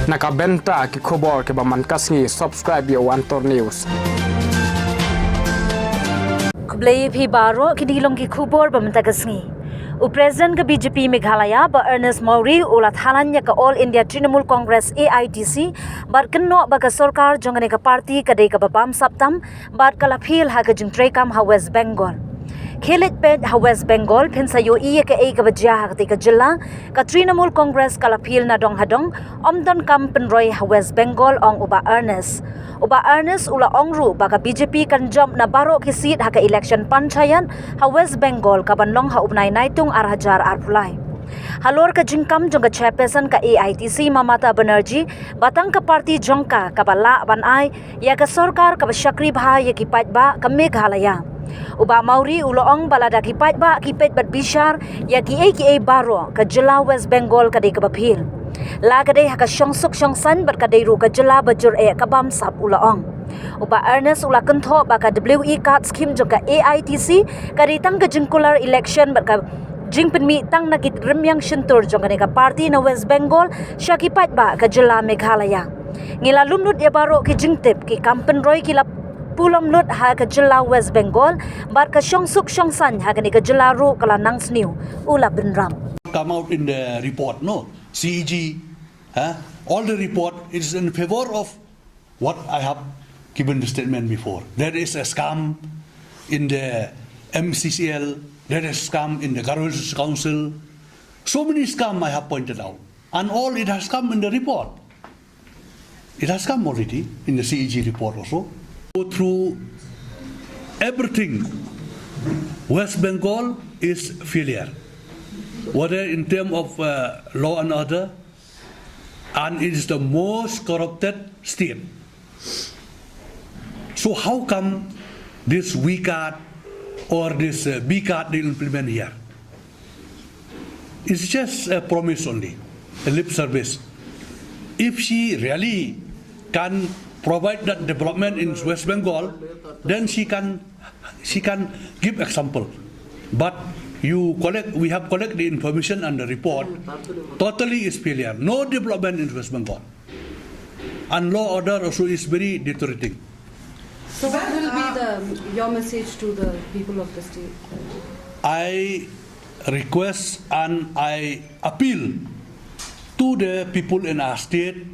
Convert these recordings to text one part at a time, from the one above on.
Nakabenta ki Khubor ke baman kasngi subscribe yo Antor News. Kublai phi baro kidilong ki Khubor bamta kasngi. President ka BJP Meghalaya Bah Ernest Mawrie ula Thalain ka All India Trinamool Congress AITC bar kenno ba ka sarkar jongane ka party ka dei ka bamsap tam bar kala pheil ha ka jing trekam ha West Bengal. Khilit ped ha West Bengal phinsayo iya ka ei ka bajia ha ka jilla ka Trinamool Congress kala pheil na dong hadong omdon kam penroy ha West Bengal ong Bah Ernest. Bah Ernest ula ongru baka BJP kan jump na baro ki seat ha ka election panchayan ha West Bengal ka banlong ha upnai naitung arhajar arpulai. Halor ka jingkam jong ka chairperson ka AITC Mamata Banerjee batang ka party jongka ka bala banai ya ka sarkar ka syakri bha ya ki patba ka Meghalaya. Bah Mawrie uloong balada ki patba ki pet bat bishar ya ki ai baro ka jilla West Bengal ka de ka bapil. Lagade haka syongsuk syongsan berkadai ru ka jela bajur ka bamsap ulaong. Bah Ernest ula kentho baka WE card scheme juga AITC kaditang ka jingkular election berka jingpenmi tang nakit remyang syentur jong ka party na West Bengal syakipat ba ka jela Meghalaya. Ngila lumlut ya baro ki jingtip ki kampen roy kila pulam lut ha ka jela West Bengal bar ka syongsuk syongsan ha ka jela ru kala nang sniu ula benram. Come out in the report, no? CEG, all the report is in favor of what I have given the statement before. There is a scam in the MCCL, there is a scam in the Governance Council. So many scam I have pointed out. And all it has come in the report. It has come already in the CEG report also. Go through everything. West Bengal is failure. Whether in terms of law and order, and it is the most corrupted state. So how come this W card or this B card they implement here? It's just a promise only, a lip service. If she really can provide that development in West Bengal, then she can give example. But we have collected the information and the report, totally is failure. No development in West Bengal. And law order also is very deteriorating. So what will be your message to the people of the state? I request and I appeal to the people in our state,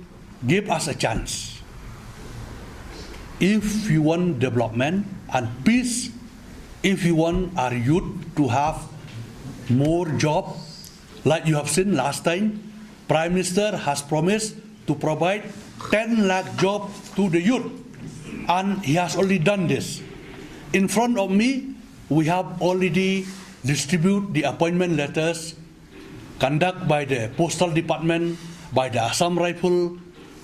give us a chance. If you want development and peace, if you want our youth to have more job, like you have seen last time, Prime Minister has promised to provide 10 lakh job to the youth, and he has already done this. In front of me, we have already distributed the appointment letters conducted by the Postal Department, by the Assam Rifle,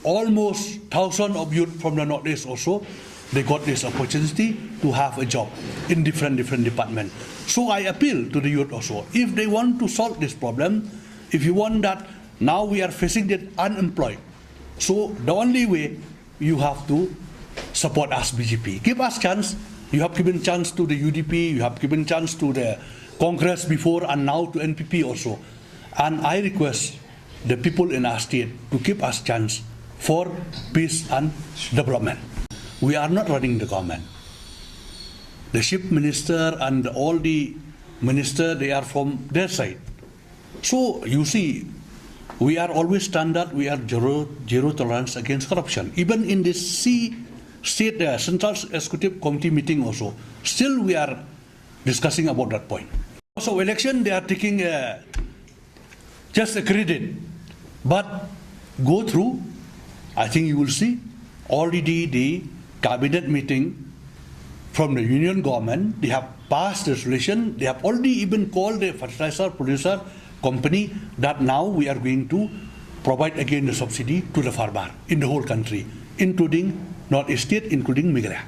almost 1,000 of youth from the Northeast also. They got this opportunity to have a job in different departments. So I appeal to the youth also. If they want to solve this problem, if you want that, now we are facing the unemployed. So the only way you have to support us BJP. Give us chance. You have given chance to the UDP, you have given chance to the Congress before and now to NPP also. And I request the people in our state to give us chance for peace and development. We are not running the government. The chief minister and all the minister, they are from their side. So you see, we are always standard, we are zero tolerance against corruption. Even in this state Central Executive Committee meeting also, still we are discussing about that point. So election, they are taking just a credit. But go through, I think you will see, already the cabinet meeting from the union government, they have passed the resolution, they have already even called the fertilizer producer company that now we are going to provide again the subsidy to the farmer in the whole country, including North East State, including Meghalaya.